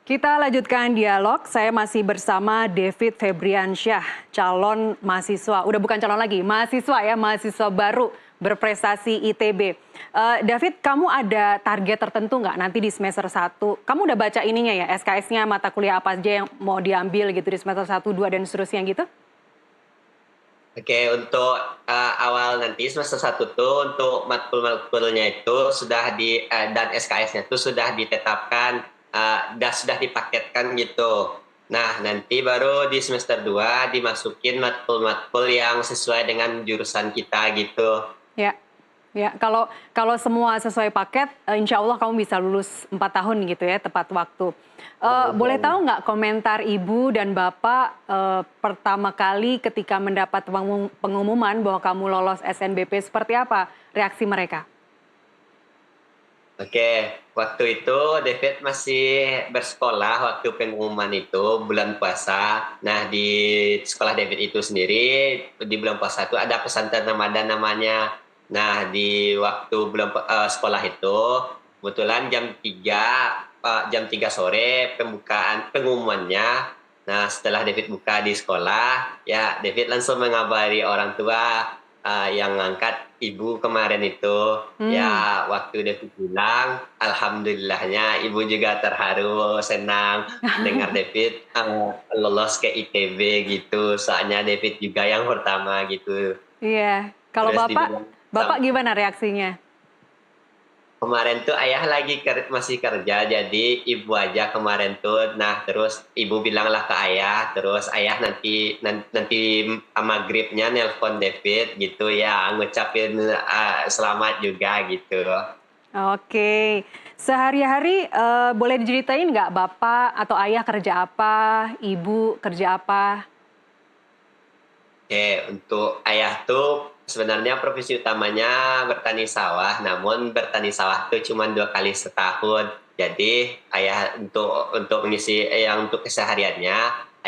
Kita lanjutkan dialog. Saya masih bersama David Febriansyah, calon mahasiswa. Udah bukan calon lagi, mahasiswa ya, mahasiswa baru berprestasi ITB. David, kamu ada target tertentu nggak nanti di semester 1? Kamu udah baca ininya ya, SKS-nya mata kuliah apa aja yang mau diambil gitu di semester 1, 2, dan seterusnya gitu? Oke, untuk awal nanti semester 1 tuh untuk matkul-matkulnya itu sudah dan SKS-nya itu sudah ditetapkan dan sudah dipaketkan gitu. Nah, nanti baru di semester 2 dimasukin matkul-matkul yang sesuai dengan jurusan kita gitu. Ya, ya. Kalau kalau semua sesuai paket, insya Allah kamu bisa lulus 4 tahun gitu ya, tepat waktu. Boleh tahu nggak komentar ibu dan bapak pertama kali ketika mendapat pengumuman bahwa kamu lolos SNBP seperti apa reaksi mereka? Oke, waktu itu David masih bersekolah waktu pengumuman itu bulan puasa. Nah, di sekolah David itu sendiri di bulan puasa itu ada pesantren Ramadan namanya. Nah, di waktu sekolah itu kebetulan jam 3 sore pengumumannya. Nah, setelah David buka di sekolah, ya David langsung mengabari orang tua yang ngangkat ibu kemarin itu. Hmm. Ya, waktu David bilang, alhamdulillahnya ibu juga terharu, senang dengar David lolos ke ITB gitu. Soalnya David juga yang pertama gitu. Iya. Kalau Terus dibilang bapak gimana reaksinya? kemarin tuh ayah lagi masih kerja, jadi ibu aja kemarin tuh. Nah, terus ibu bilanglah ke ayah, terus ayah nanti maghribnya nelpon David gitu ya, ngucapin selamat juga gitu. Oke. Sehari-hari boleh diceritain nggak bapak atau ayah kerja apa, ibu kerja apa? Oke, untuk ayah tuh sebenarnya profesi utamanya bertani sawah, namun bertani sawah tuh cuma 2 kali setahun. Jadi ayah untuk mengisi yang untuk kesehariannya,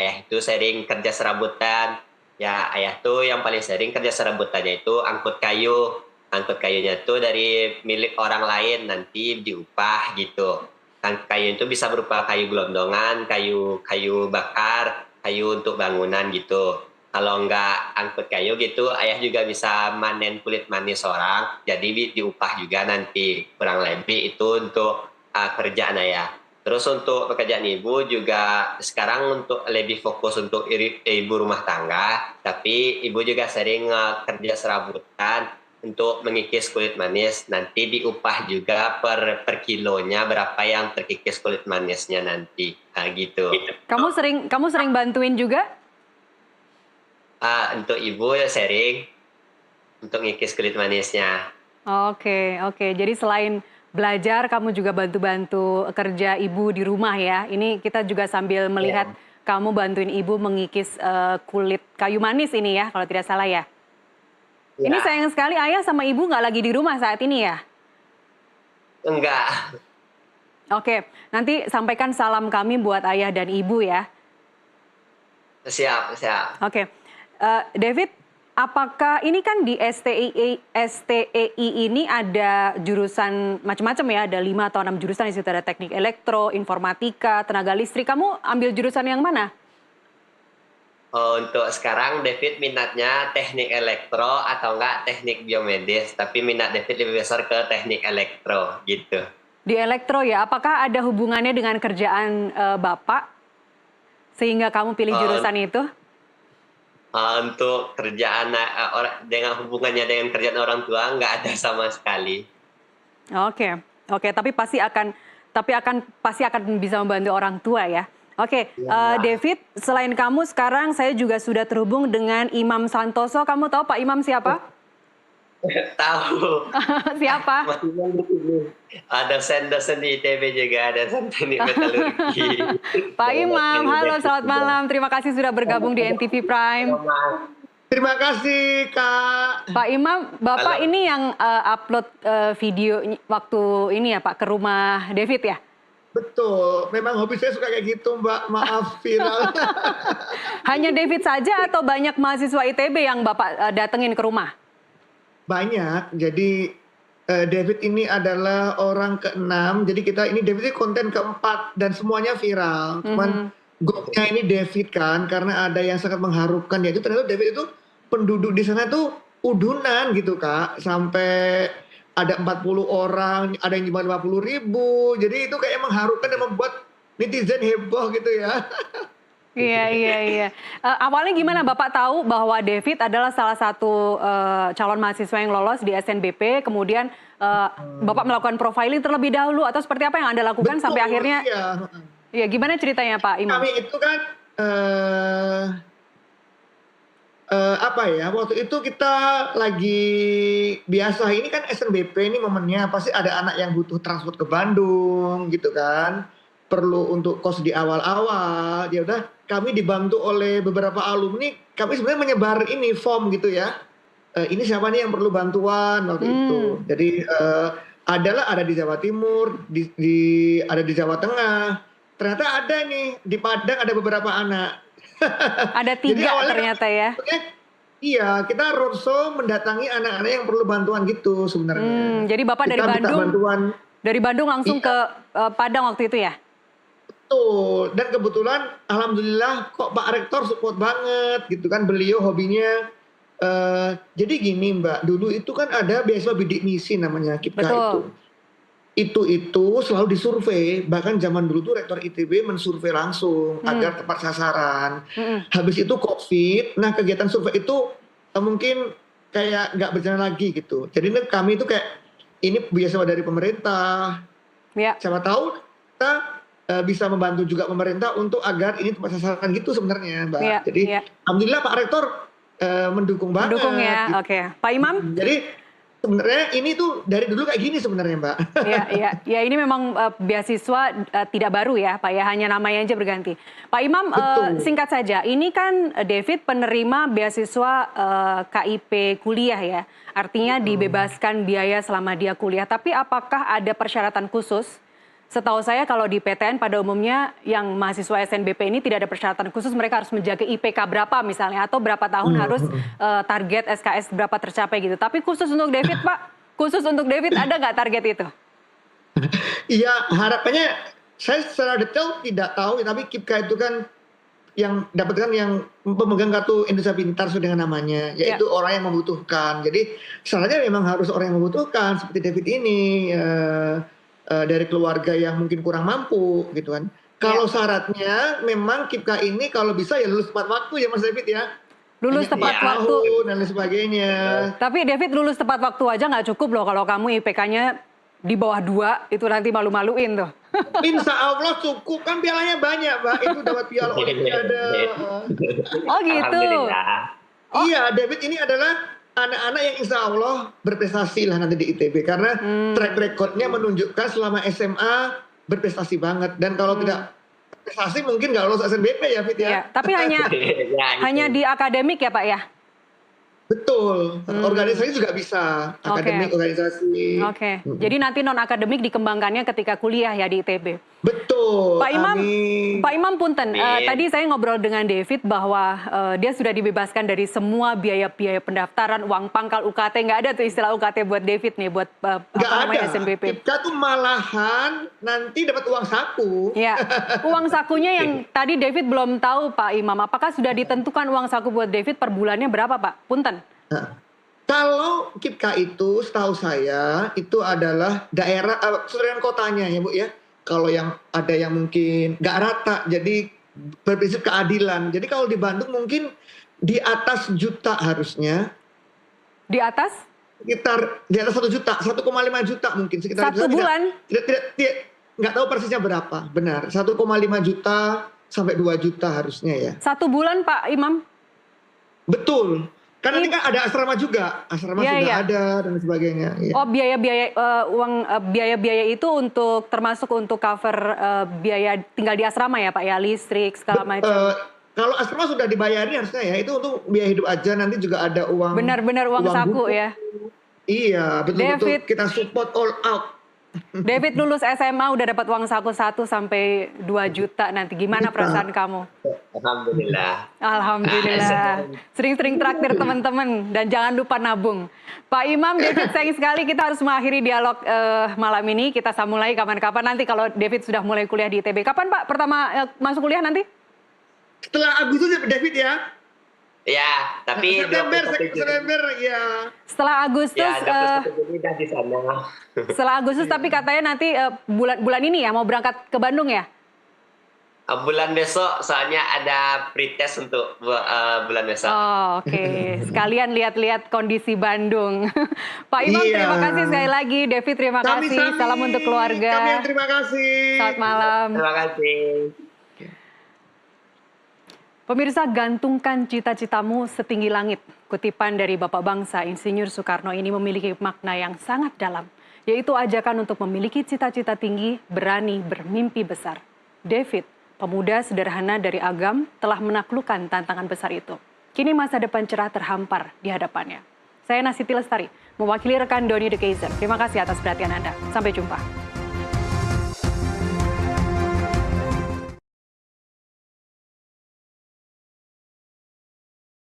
ayah itu sering kerja serabutan. Ya, ayah tuh yang paling sering kerja serabutannya itu angkut kayu. Angkut kayunya tuh dari milik orang lain nanti diupah gitu. Kan kayu itu bisa berupa kayu gelondongan, kayu kayu bakar, kayu untuk bangunan gitu. Kalau nggak angkut kayu gitu, ayah juga bisa manen kulit manis orang, jadi diupah juga nanti. Kurang lebih itu untuk kerjaan ayah. Terus untuk pekerjaan ibu juga sekarang untuk lebih fokus untuk ibu rumah tangga, tapi ibu juga sering kerja serabutan untuk mengikis kulit manis. Nanti diupah juga per kilonya berapa yang terkikis kulit manisnya nanti. Nah, gitu. Kamu sering bantuin juga? Untuk ibu ya sharing untuk ngikis kulit manisnya. Oke, oke. Jadi selain belajar, kamu juga bantu-bantu kerja ibu di rumah ya. Ini kita juga sambil melihat Ya, kamu bantuin ibu mengikis kulit kayu manis ini ya, kalau tidak salah ya. Ini ya, sayang sekali ayah sama ibu nggak lagi di rumah saat ini ya. enggak. Oke, nanti sampaikan salam kami buat ayah dan ibu ya. Siap, siap. Oke, David, apakah ini kan di STEI ini ada jurusan macam-macam ya, ada 5 atau 6 jurusan di situ, ada teknik elektro, informatika, tenaga listrik. Kamu ambil jurusan yang mana? Untuk sekarang David minatnya teknik elektro atau enggak teknik biomedis, tapi minat David lebih besar ke teknik elektro gitu. Di elektro ya, apakah ada hubungannya dengan kerjaan Bapak sehingga kamu pilih Eh, jurusan itu? untuk kerjaan dengan hubungannya dengan kerjaan orang tua enggak ada sama sekali. Oke, oke, tapi pasti akan bisa membantu orang tua ya. Oke, Ya, David, selain kamu sekarang saya juga sudah terhubung dengan Imam Santoso. Kamu tahu Pak Imam siapa? tahu. Siapa? Masih di sini. Ada dosen-dosen di ITB juga, ada dosen teknik metalurgi. Pak Banyak Imam, yang halo David selamat juga. malam. Terima kasih sudah bergabung di NTV Prime. Terima kasih, Kak. Pak Imam, Bapak Halo. ini yang upload video waktu ini ya Pak ke rumah David ya? Betul, memang hobi saya suka kayak gitu, Mbak. Maaf, viral. Hanya David saja atau banyak mahasiswa ITB yang Bapak datengin ke rumah? Banyak, jadi David ini adalah orang ke-6, jadi David ini konten ke-4 dan semuanya viral. Cuman grupnya ini David kan, karena ada yang sangat mengharukan, yaitu ternyata David itu penduduk di sana tuh udunan gitu Kak, sampai ada 40 orang, ada yang cuma 50.000, jadi itu kayak mengharukan dan membuat netizen heboh gitu ya. Iya. Awalnya gimana Bapak tahu bahwa David adalah salah satu calon mahasiswa yang lolos di SNBP, kemudian Bapak melakukan profiling terlebih dahulu atau seperti apa yang Anda lakukan Betul, sampai akhirnya? iya. Iya, gimana ceritanya Pak Imam? Kami itu kan waktu itu kita lagi biasa, ini kan SNBP ini momennya pasti ada anak yang butuh transport ke Bandung gitu kan, perlu untuk kos di awal-awal, ya udah kami dibantu oleh beberapa alumni, kami sebenarnya menyebar ini form gitu ya, ini siapa nih yang perlu bantuan waktu itu. Jadi ada di Jawa Timur, ada di Jawa Tengah, ternyata ada nih di Padang ada beberapa anak. Ada 3 ternyata ya. Iya, kita roadshow mendatangi anak-anak yang perlu bantuan gitu sebenarnya. Jadi Bapak dari Bandung langsung ke Padang waktu itu ya? Betul, dan kebetulan alhamdulillah kok Pak Rektor support banget gitu kan, beliau hobinya. Jadi gini Mbak, dulu itu kan ada beasiswa bidik misi namanya KIPKA itu. Itu selalu disurvei, bahkan zaman dulu tuh Rektor ITB mensurvei langsung agar tepat sasaran. Habis itu COVID, nah kegiatan survei itu mungkin kayak nggak berjalan lagi gitu. Jadi kami itu kayak ini beasiswa dari pemerintah. Siapa tahu kita bisa membantu juga pemerintah untuk agar ini tepat sasaran gitu sebenarnya Mbak. Jadi alhamdulillah Pak Rektor mendukung banget. Mendukung ya, gitu. Oke. Pak Imam? Jadi sebenarnya ini tuh dari dulu kayak gini sebenarnya Mbak. Ya ini memang beasiswa tidak baru ya Pak ya, hanya namanya aja berganti. Pak Imam, singkat saja, ini kan David penerima beasiswa KIP kuliah ya, artinya dibebaskan biaya selama dia kuliah, tapi apakah ada persyaratan khusus? Setahu saya kalau di PTN pada umumnya yang mahasiswa SNBP ini tidak ada persyaratan khusus, mereka harus menjaga IPK berapa misalnya, atau berapa tahun harus target SKS berapa tercapai gitu. Tapi khusus untuk David Pak, khusus untuk David ada nggak target itu? Iya, harapannya saya secara detail tidak tahu, tapi KIPKA itu kan yang dapatkan yang pemegang kartu Indonesia Pintar sesuai dengan namanya, yaitu orang yang membutuhkan. Jadi syaratnya memang harus orang yang membutuhkan, seperti David ini. Dari keluarga yang mungkin kurang mampu gitu kan. Kalau syaratnya memang KIPKA ini kalau bisa ya lulus tepat waktu ya Mas David ya. Lulus tepat waktu dan lain sebagainya. Tapi David lulus tepat waktu aja nggak cukup loh kalau kamu IPK-nya di bawah 2, itu nanti malu-maluin tuh. Insya Allah cukup, kan pialanya banyak Mbak, itu dapat piala Olimpiade. Oh gitu. Iya, David ini adalah anak-anak yang insya Allah berprestasi lah nanti di ITB, karena track recordnya menunjukkan selama SMA berprestasi banget, dan kalau tidak prestasi mungkin nggak lolos SNBP ya Fit ya. Tapi hanya di akademik ya Pak ya? Betul, organisasi juga bisa, akademik organisasi. Jadi nanti non akademik dikembangkannya ketika kuliah ya di ITB. Betul. Pak Imam punten, tadi saya ngobrol dengan David bahwa dia sudah dibebaskan dari semua biaya-biaya pendaftaran, uang pangkal, UKT, nggak ada tuh istilah UKT buat David nih, buat SNBP. Kita tuh malahan nanti dapat uang saku. Ya, uang sakunya yang tadi David belum tahu Pak Imam, apakah sudah ditentukan uang saku buat David per bulannya berapa Pak? Punten. Nah, kalau KIPKA itu setahu saya itu adalah daerah sesuai dengan kotanya ya Bu ya. Kalau yang ada yang mungkin nggak rata, jadi berprinsip keadilan. Jadi kalau di Bandung mungkin di atas juta harusnya. Di atas? Sekitar di atas 1 juta, 1,5 juta mungkin sekitar. Satu bulan? Nggak tahu persisnya berapa, benar. 1,5 juta sampai 2 juta harusnya ya. 1 bulan Pak Imam? Betul. Karena ini kan ada asrama juga, ada dan sebagainya. Ya. Oh biaya-biaya itu termasuk untuk cover biaya tinggal di asrama ya Pak ya, listrik segala macam. Kalau asrama sudah dibayarin harusnya ya, itu untuk biaya hidup aja, nanti juga ada uang. Benar-benar uang saku buku. Ya. Iya betul-betul kita support all out. David lulus SMA udah dapat uang saku 1 sampai 2 juta nanti. Gimana perasaan kamu? Alhamdulillah. Alhamdulillah. Sering-sering traktir teman-teman dan jangan lupa nabung. Pak Imam, David sayang sekali kita harus mengakhiri dialog malam ini. Kita sambung lagi kapan-kapan nanti kalau David sudah mulai kuliah di ITB. Kapan Pak pertama masuk kuliah nanti? Setelah Agustus ya David ya. Ya, tapi September ya. Setelah Agustus, ya, 21 Juni udah di sana. setelah Agustus tapi katanya nanti bulan ini ya mau berangkat ke Bandung ya? Bulan besok soalnya ada pretest untuk bulan besok. Oh, oke. Sekalian lihat-lihat kondisi Bandung. Pak Imam Iya. terima kasih sekali lagi. David terima kasih. Sami-sami. Salam untuk keluarga. Kami yang terima kasih. Selamat malam. Terima kasih. Pemirsa, gantungkan cita-citamu setinggi langit. Kutipan dari Bapak Bangsa Insinyur Soekarno ini memiliki makna yang sangat dalam, yaitu ajakan untuk memiliki cita-cita tinggi, berani bermimpi besar. David, pemuda sederhana dari Agam, telah menaklukkan tantangan besar itu. Kini masa depan cerah terhampar di hadapannya. Saya Nasiti Lestari, mewakili rekan Doni The Kaiser. Terima kasih atas perhatian Anda. Sampai jumpa.